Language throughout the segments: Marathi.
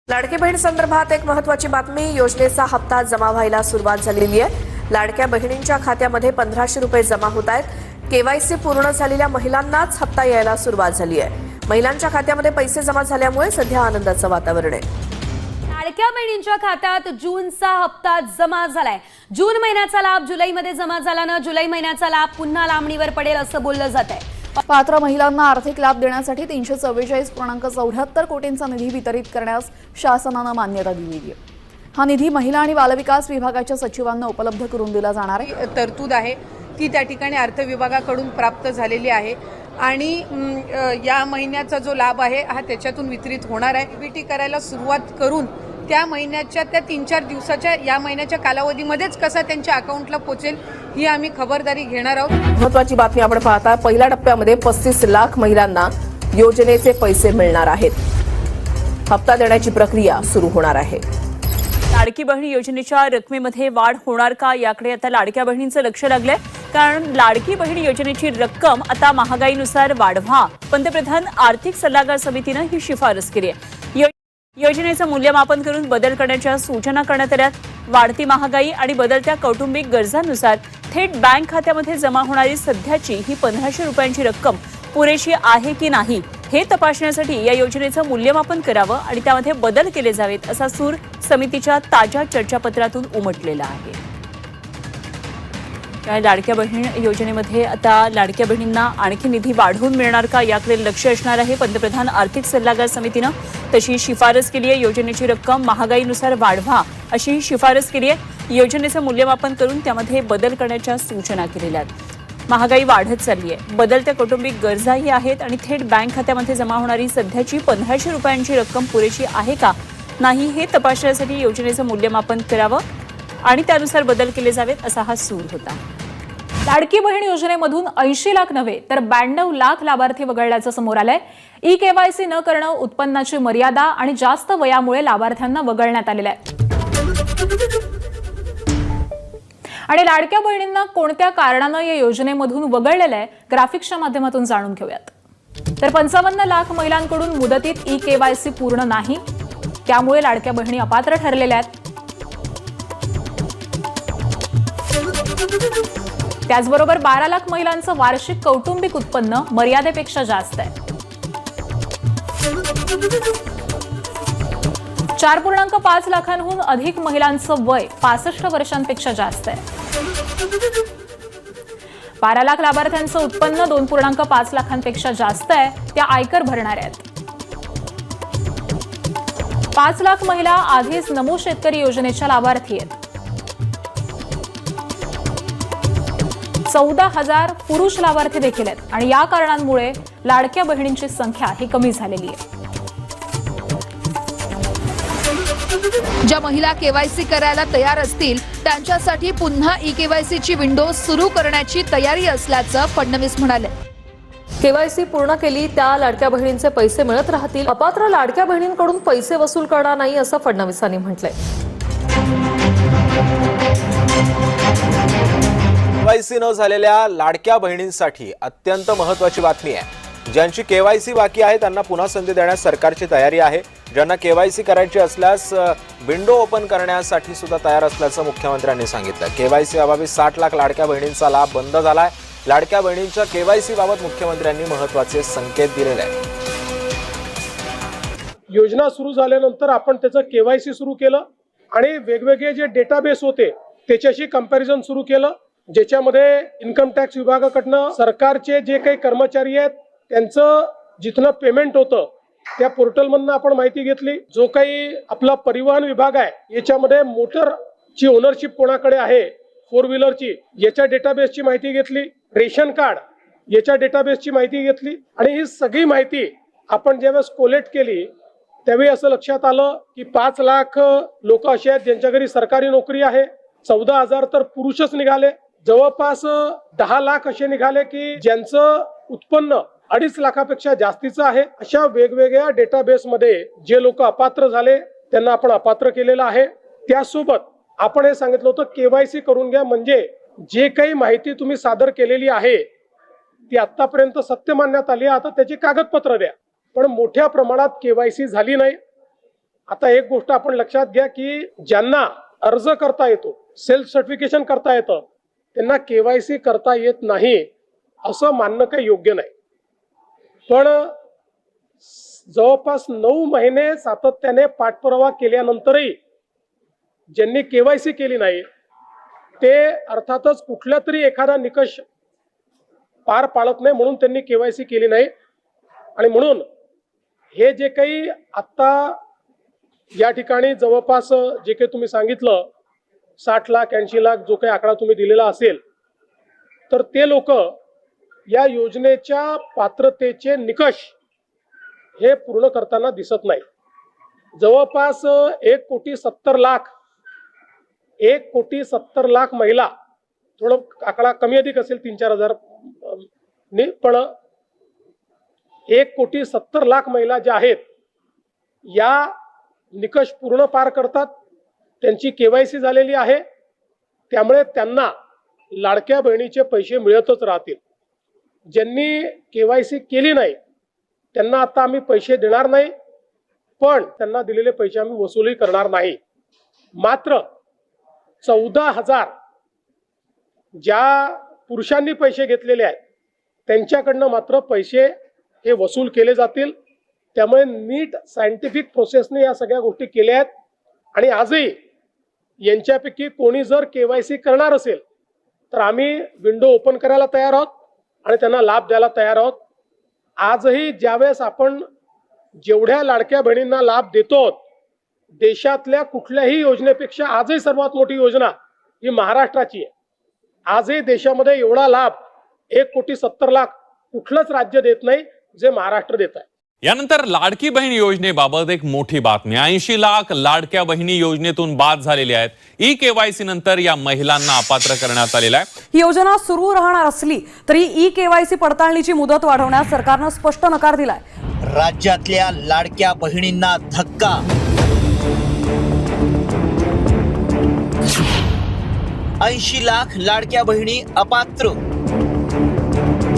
लाडकी बहीण संदर्भात एक महत्त्वाची बातमी. योजनेचा हप्ता जमा व्हायला सुरुवात झालेली आहे. लाडक्या बहिणींच्या खात्यामध्ये 1500 रुपये जमा होत आहेत. केवायसी पूर्ण झालेल्या महिलांनाच हप्ता यायला सुरुवात झाली आहे. महिलांच्या खात्यामध्ये पैसे जमा झाल्यामुळे सध्या आनंदाचं वातावरण आहे. लाडक्या बहिणींच्या खात्यात जूनचा हप्ता जमा झालाय. जून महिन्याचा लाभ जुलैमध्ये जमा झाल्यानं जुलै महिन्याचा लाभ पुन्हा लांबणीवर पडेल असं बोललं जात आहे. पात्र महिलांना आर्थिक लाभ देण्यासाठी 344.74 कोटींचा निधी वितरित करण्यास शासनानं मान्यता दिली आहे. हा निधी महिला आणि बालविकास विभागाच्या सचिवांना उपलब्ध करून दिला जाणार आहे. तरतूद आहे ती त्या ठिकाणी अर्थ विभागाकडून प्राप्त झालेली आहे आणि या महिन्याचा जो लाभ आहे हा त्याच्यातून वितरित होणार आहे. डीबीटी करायला सुरुवात करून त्या महिन्याच्या त्या 3-4 दिवसाच्या या महिन्याच्या कालावधीमध्येच कसा त्यांच्या अकाउंटला पोहोचेल ही आम्ही खबरदारी घेणार आहोत. महत्त्वाची बातमी आपण पाहता. पहिल्या टप्प्यामध्ये 35 लाख महिलांना योजनेचे पैसे मिळणार आहेत. हप्ता देण्याची प्रक्रिया सुरू होणार आहे. लाडकी बहीण योजनेच्या रकमेमध्ये वाढ होणार का याकडे आता लाडक्या बहिणींचं लक्ष लागलंय. कारण लाडकी बहीण योजनेची रक्कम आता महागाईनुसार वाढवा. पंतप्रधान आर्थिक सल्लागार समितीनं ही शिफारस केली आहे. योजनेचं मूल्यमापन करून बदल करण्याच्या सूचना करण्यात आल्या. वाढती महागाई आणि बदलत्या कौटुंबिक गरजांनुसार थेट बँक खात्यामध्ये जमा होणारी सध्याची ही 1500 रुपयांची रक्कम पुरेशी आहे की नाही हे तपासण्यासाठी या योजनेचं मूल्यमापन करावं आणि त्यामध्ये बदल केले जावेत असा सूर समितीच्या ताज्या चर्चापत्रातून उमटलेला आहे. लाडक्या बहीण योजनेमध्ये आता लाडक्या बहिणींना आणखी निधी वाढवून मिळणार का याकडे लक्ष असणार आहे. पंतप्रधान आर्थिक सल्लागार समितीनं तशी शिफारस केली आहे. योजनेची रक्कम महागाईनुसार वाढवा अशी शिफारस केली आहे. योजनेचं मूल्यमापन करून त्यामध्ये बदल करण्याच्या सूचना केलेल्या आहेत. महागाई वाढत चालली आहे. बदलत्या कौटुंबिक गरजाही आहेत आणि थेट बँक खात्यामध्ये जमा होणारी सध्याची 1500 रुपयांची रक्कम पुरेशी आहे का नाही हे तपासण्यासाठी योजनेचं मूल्यमापन करावं आणि त्यानुसार बदल केले जावेत असा हा सूर होता. लाडकी बहीण योजनेमधून 80 लाख नव्हे तर 92 लाख लाभार्थी वगळल्याचं समोर आलंय. ई-केवायसी न करणं, उत्पन्नाची मर्यादा आणि जास्त वयामुळे लाभार्थ्यांना वगळण्यात आलेलं आहे. आणि लाडक्या बहिणींना कोणत्या कारणानं या योजनेमधून वगळलेलं आहे ग्राफिक्सच्या माध्यमातून जाणून घेऊयात. तर 55 लाख महिलांकडून मुदतीत ई-केवायसी पूर्ण नाही, त्यामुळे लाडक्या बहिणी अपात्र ठरलेल्या आहेत. त्याचबरोबर 12 लाख महिलांचं वार्षिक कौटुंबिक उत्पन्न मर्यादेपेक्षा जास्त आहे. 4.5 लाखांहून अधिक महिलांचं वय 65 वर्षांपेक्षा जास्त आहे. 12 लाख लाभार्थ्यांचं उत्पन्न 2.5 लाखांपेक्षा जास्त आहे. त्या आयकर भरणाऱ्या आहेत. 5 लाख महिला आधीच नमो शेतकरी योजनेच्या लाभार्थी आहेत. 14,000 पुरुष लाभार्थी देखील आहेत आणि या कारणांमुळे लाडक्या बहिणींची संख्या ही कमी झालेली आहे. ज्या महिला केवायसी करायला तयार असतील त्यांच्यासाठी पुन्हा ई-केवायसीची विंडो सुरू करण्याची तयारी असल्याचं फडणवीस म्हणाले. केवायसी पूर्ण केली त्या लाडक्या बहिणींचे पैसे मिळत राहतील. अपात्र लाडक्या बहिणींकडून पैसे वसूल करणार नाही असं फडणवीसांनी म्हटलंय. केवायसी न झालेल्या लाडक्या बहिणींसाठी अत्यंत महत्त्वाची बातमी आहे. ज्यांची केवायसी बाकी आहे त्यांना पुन्हा संधी देण्यास सरकारची तयारी आहे. ज्यांना केवायसी करायची असल्यास विंडो ओपन करण्यासाठी सुद्धा तयार असल्याचं मुख्यमंत्र्यांनी सांगितलं. केवायसी अभावी 60 लाख लाडक्या बहिणींचा लाभ बंद झालाय. लाडक्या बहिणींच्या केवायसी बाबत मुख्यमंत्र्यांनी महत्त्वाचे संकेत दिलेले आहेत. योजना सुरू झाल्यानंतर आपण त्याचं केवायसी सुरू केलं आणि वेगवेगळे जे डेटाबेस होते त्याच्याशी कंपॅरिझन सुरू केलं, ज्याच्यामध्ये इन्कम टॅक्स विभागाकडनं सरकारचे जे काही कर्मचारी आहेत त्यांचं जिथनं पेमेंट होतं त्या पोर्टलमधनं आपण माहिती घेतली. जो काही आपला परिवहन विभाग आहे याच्यामध्ये मोटरची ओनरशिप कोणाकडे आहे, 4 व्हीलरची, याच्या डेटाबेसची माहिती घेतली. रेशन कार्ड याच्या डेटाबेसची माहिती घेतली आणि ही सगळी माहिती आपण ज्यावेळेस कोलेक्ट केली त्यावेळी असं लक्षात आलं की 5 लाख लोक असे आहेत ज्यांच्या घरी सरकारी नोकरी आहे. 14,000 तर पुरुषच निघाले. जवळपास 10 लाख असे निघाले की ज्यांचं उत्पन्न 2.5 लाखापेक्षा जास्तीचं आहे. अशा वेगवेगळ्या डेटाबेसमध्ये जे लोक अपात्र झाले त्यांना आपण अपात्र केलेलं आहे. त्यासोबत आपण हे सांगितलं होतं केवायसी करून घ्या, म्हणजे जे काही माहिती तुम्ही सादर केलेली आहे ती आतापर्यंत सत्य मानण्यात आली, आता त्याची कागदपत्र द्या. पण मोठ्या प्रमाणात केवायसी झाली नाही. आता एक गोष्ट आपण लक्षात घ्या की ज्यांना अर्ज करता येतो, सेल्फ सर्टिफिकेशन करता येतं, त्यांना केवायसी करता येत नाही असं मानणं काही योग्य नाही. पण जवळपास 9 महिने सातत्याने पाठपुरावा केल्यानंतरही ज्यांनी केवायसी केली नाही ते अर्थातच कुठला तरी एखादा निकष पार पाडत नाही म्हणून त्यांनी केवायसी केली नाही. आणि म्हणून हे जे काही आत्ता या ठिकाणी जवळपास जे काही तुम्ही सांगितलं 60 लाख 80 लाख जो काही आकडा तुम्ही दिलेला असेल, तर ते लोक या योजनेच्या पात्रतेचे निकष हे पूर्ण करताना दिसत नाही. जवळपास 1,70,00,000 महिला, थोडं आकडा कमी अधिक असेल 3-4 हजार, पण 1,70,00,000 महिला ज्या आहेत या निकष पूर्ण पार करतात, त्यांची केवायसी झालेली आहे, त्यामुळे त्यांना लाडक्या बहिणीचे पैसे मिळतच राहतील. ज्यांनी केवायसी केली नाही त्यांना आता आम्ही पैसे देणार नाही, पण त्यांना दिलेले पैसे आम्ही वसुली करणार नाही. मात्र 14,000 ज्या पुरुषांनी पैसे घेतलेले आहेत त्यांच्याकडनं मात्र पैसे हे वसूल केले जातील. त्यामुळे नीट सायंटिफिक प्रोसेसने या सगळ्या गोष्टी केल्या आहेत. आणि आजही यांच्यापैकी कोणी जर केवायसी करणार असेल तर आम्ही विंडो ओपन करायला तयार आहोत आणि त्यांना लाभ द्यायला तयार आहोत. आजही ज्यावेळेस आपण जेवढ्या लाडक्या बहिणींना लाभ देतो, देशातल्या कुठल्याही योजनेपेक्षा आजही सर्वात मोठी योजना ही महाराष्ट्राची आहे. आजही देशामध्ये एवढा लाभ 1,70,00,000 कुठलंच राज्य देत नाही जे महाराष्ट्र देत आहे. यानंतर लाडकी बहीण योजनेबाबत एक मोठी बातमी. 80 लाख लाडक्या बहिणी योजनेतून बाद झालेल्या आहेत. ई-केवायसी नंतर या महिलांना अपात्र करण्यात आलेला आहे. ही योजना सुरू राहणार असली तरी ई-केवायसी पडताळणीची मुदत वाढवण्यास सरकारनं स्पष्ट नकार दिलाय. राज्यातल्या लाडक्या बहिणींना धक्का. 80 लाख लाडक्या बहिणी अपात्र.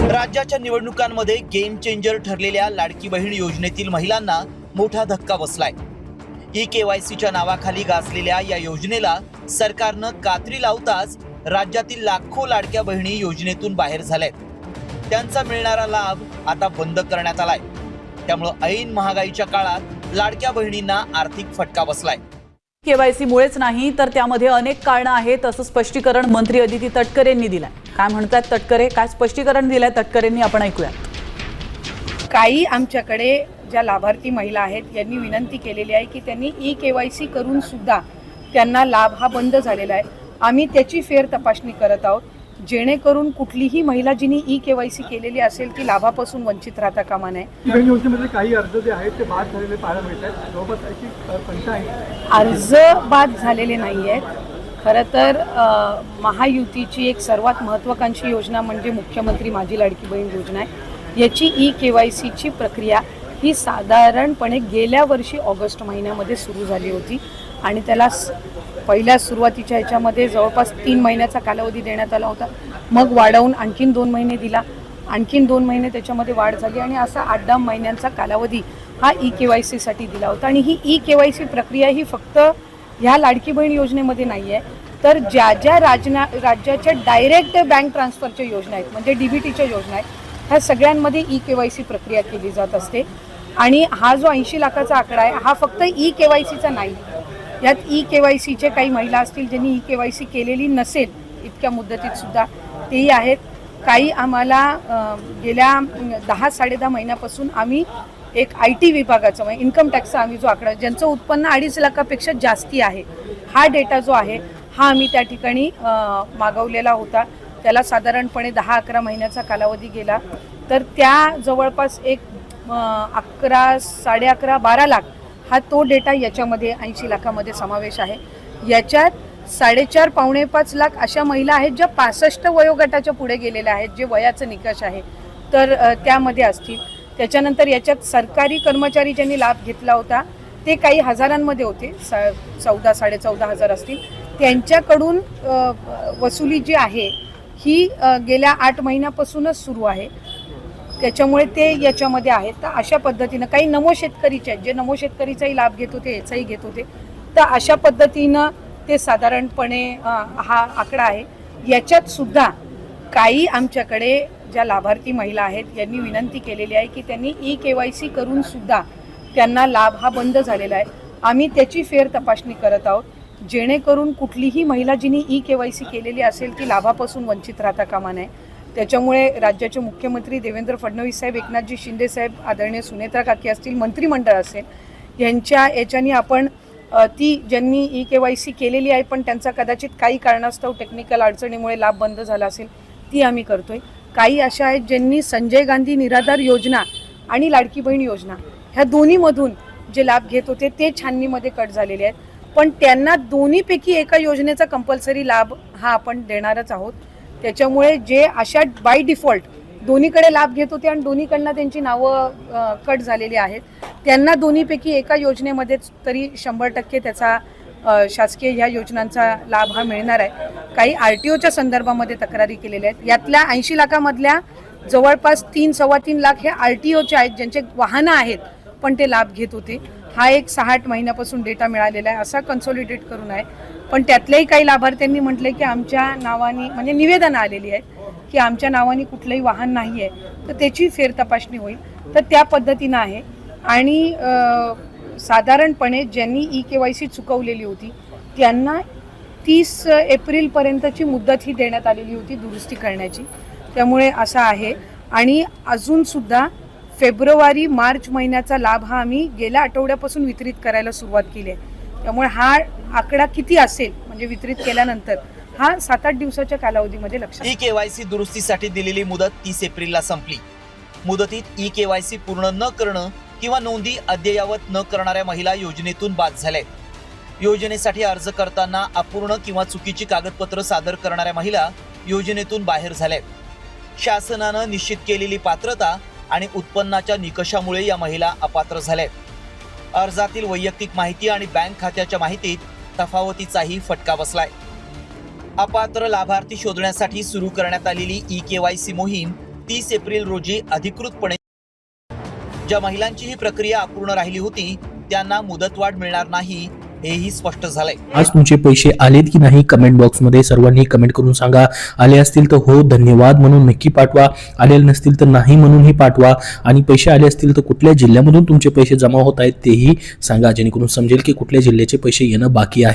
राज्याच्या निवडणुकांमध्ये गेम चेंजर ठरलेल्या लाडकी बहीण योजनेतील महिलांना मोठा धक्का बसलाय. ई-केवायसीच्या नावाखाली गाजलेल्या या योजनेला सरकारनं कात्री लावताच राज्यातील लाखो लाडक्या बहिणी योजनेतून बाहेर झाल्यात. त्यांचा मिळणारा लाभ आता बंद करण्यात आलाय. त्यामुळे ऐन महागाईच्या काळात लाडक्या बहिणींना आर्थिक फटका बसलाय. केवायसी मुळेच नाही तर त्यामध्ये अनेक कारणं आहेत असं स्पष्टीकरण मंत्री अदिती तटकरे यांनी दिलंय. काय म्हणतात तटकरे, काय स्पष्टीकरण दिलंय तटकरेंनी, आपण ऐकूया. काही आमच्याकडे ज्या लाभार्थी महिला आहेत यांनी विनंती केलेली आहे की त्यांनी ई-केवायसी करून सुद्धा त्यांना लाभ हा बंद झालेला आहे. आम्ही त्याची फेर तपासणी करत आहोत जेणेकरून कुठलीही महिला जिने ई-केवायसी केलेली असेल ती लाभापासून वंचित राहता कामा नये. योजनेमध्ये काही अर्ज जे आहेत ते बाद झालेले पाहायला मिळतात. जवळपास अर्ज बाद झालेले नाही आहेत. खरं तर महायुतीची एक सर्वात महत्त्वाकांक्षी योजना म्हणजे मुख्यमंत्री माझी लाडकी बहीण योजना आहे. याची ई-केवायसीची प्रक्रिया ही साधारणपणे गेल्या वर्षी ऑगस्ट महिन्यामध्ये सुरू झाली होती आणि त्याला पहिल्या सुरुवातीच्या ह्याच्यामध्ये जवळपास 3 महिन्याचा कालावधी देण्यात आला होता. मग वाढवून आणखीन 2 महिने दिला, आणखीन 2 महिने त्याच्यामध्ये वाढ झाली आणि असा 8-10 महिन्यांचा कालावधी हा ई-केवायसीसाठी दिला होता. आणि ही ई-केवायसी प्रक्रिया ही फक्त ह्या लाडकी बहीण योजनेमध्ये नाही आहे, तर ज्या ज्या राज्याच्या डायरेक्ट बँक ट्रान्सफरच्या योजना आहेत म्हणजे DBTच्या योजना आहेत ह्या सगळ्यांमध्ये ई-केवायसी प्रक्रिया केली जात असते. आणि हा जो 80 लाखाचा आकडा आहे हा फक्त ई-केवायसीचा नाही. यात ई-केवायसीचे काही महिला असतील ज्यांनी ई-केवायसी केलेली नसेल इतक्या मुदतीत सुद्धा तेही आहेत. काही आम्हाला गेल्या 10-10.5 महिन्यापासून आम्ही एक IT विभागाचा म्हणजे इन्कम टॅक्सचा आम्ही जो आकडा ज्यांचं उत्पन्न 2.5 लाखापेक्षा जास्ती आहे हा डेटा जो आहे हा आम्ही त्या ठिकाणी मागवलेला होता. त्याला साधारणपणे 10-11 महिन्याचा कालावधी गेला. तर त्या जवळपास एक 11, 11.5, 12 लाख हा तो डेटा याच्यामध्ये 80 लाखामध्ये समावेश आहे. याच्यात 4.5 पावणे 5 लाख अशा महिला आहेत ज्या 65 वयोगटाच्या पुढे गेलेल्या आहेत, जे वयाचं निकष आहे तर त्यामध्ये असतील. त्याच्यानंतर याच्यात सरकारी कर्मचारी ज्यांनी लाभ घेतला होता ते काही हजारांमध्ये होते, 14-14.5 हजार असतील. त्यांच्याकडून वसुली जी आहे ही गेल्या 8 महिन्यापासूनच सुरू आहे. त्याच्यामुळे ते याच्यामध्ये आहेत. तर अशा पद्धतीनं काही नमो शेतकरीचे आहेत जे नमो शेतकरीचाही लाभ घेत होते, याचाही घेत होते. तर अशा पद्धतीनं ते साधारणपणे हा आकडा आहे. याच्यात सुद्धा काही आमच्याकडे ज्या लाभार्थी महिला आहेत यांनी विनंती केलेली आहे की त्यांनी EKYC करून सुद्धा त्यांना लाभ हा बंद झालेला आहे. आम्ही त्याची फेर तपासणी करत आहोत जेणेकरून कुठलीही महिला जिने EKYC केलेली असेल ती लाभापासून वंचित राहता कामा नये. त्याच्यामुळे राज्याचे मुख्यमंत्री देवेंद्र फडणवीस साहेब, एकनाथजी शिंदे साहेब, आदरणीय सुनेत्रा काकी असतील, मंत्रिमंडळ असेल, यांच्या याच्यानी आपण ती ज्यांनी EKYC केलेली आहे पण त्यांचा कदाचित काही कारणास्तव टेक्निकल अडचणीमुळे लाभ बंद झाला असेल ती आम्ही करतोय. काही अशा आहेत ज्यांनी संजय गांधी निराधार योजना आणि लाडकी बहीण योजना ह्या दोन्हीमधून जे लाभ घेत होते ते छाननीमध्ये कट झालेले आहेत. पण त्यांना दोन्हीपैकी एका योजनेचा कंपल्सरी लाभ हा आपण देणारच आहोत. त्याच्यामुळे जे अशा बाय डिफॉल्ट दोन्हीकडे लाभ घेत होते आणि दोन्हीकडनं त्यांची नावं कट झालेली आहेत त्यांना दोन्हीपैकी एका योजनेमध्येच तरी 100% त्याचा शासकीय ह्या योजनांचा लाभ हा मिळणार आहे. काही RTOच्या संदर्भामध्ये तक्रारी केलेल्या आहेत. यातल्या 80 लाखामधल्या जवळपास 3-3.25 लाख हे RTOचे आहेत ज्यांचे वाहनं आहेत पण ते लाभ घेत होते. हा एक 6-8 महिन्यापासून डेटा मिळालेला आहे, असा कन्सॉलिडेट करून आहे. पण त्यातल्याही काही लाभार्थ्यांनी म्हटले की आमच्या नावाने म्हणजे निवेदनं आलेली आहेत की आमच्या नावाने कुठलंही वाहन नाही आहे, तर त्याची फेर तपासणी होईल. तर त्या पद्धतीनं आहे. आणि साधारणपणे ज्यांनी EKYC चुकवलेली होती त्यांना 30 एप्रिलपर्यंतची मुदत ही देण्यात आलेली होती दुरुस्ती करण्याची. त्यामुळे असं आहे. आणि अजूनसुद्धा फेब्रुवारी-मार्च महिन्याचा लाभ हा आम्ही गेल्या आठवड्यापासून वितरित करायला सुरुवात केली आहे. त्यामुळे हा आकडा किती असेल म्हणजे वितरित केल्यानंतर हा 7-8 दिवसाच्या कालावधीमध्ये लक्षात. EKYC दुरुस्तीसाठी दिलेली मुदत 30 एप्रिलला संपली. मुदतीत EKYC पूर्ण न करणं किंवा नोंदी अद्ययावत न करणाऱ्या महिला योजनेतून बाद झाल्या. योजनेसाठी अर्ज करताना अपूर्ण किंवा चुकीची कागदपत्र सादर करणाऱ्या महिला योजनेतून बाहेर झाल्या. शासनानं निश्चित केलेली पात्रता आणि उत्पन्नाच्या निकषामुळे या महिला अपात्र झाल्या. अर्जातील वैयक्तिक माहिती आणि बँक खात्याच्या माहितीत तफावतीचाही फटका बसलाय. अपात्र लाभार्थी शोधण्यासाठी सुरू करण्यात आलेली EKYC मोहीम 30 एप्रिल रोजी अधिकृतपणे. ज्या महिलांची ही प्रक्रिया अपूर्ण राहिली होती त्यांना मुदतवाढ मिळणार नाही हेही स्पष्ट झालंय. आज तुमचे पैसे आलेत की नाही कमेंट बॉक्समध्ये सर्वांनी कमेंट करून सांगा. आले असतील तर हो धन्यवाद म्हणून नक्की पाठवा, आलेले नसतील तर नाही म्हणूनही पाठवा. आणि पैसे आले असतील तर कुठल्या जिल्ह्यामधून तुमचे पैसे जमा होत आहेत तेही सांगा जेणेकरून समजेल की कुठल्या जिल्ह्याचे पैसे येणं बाकी आहे.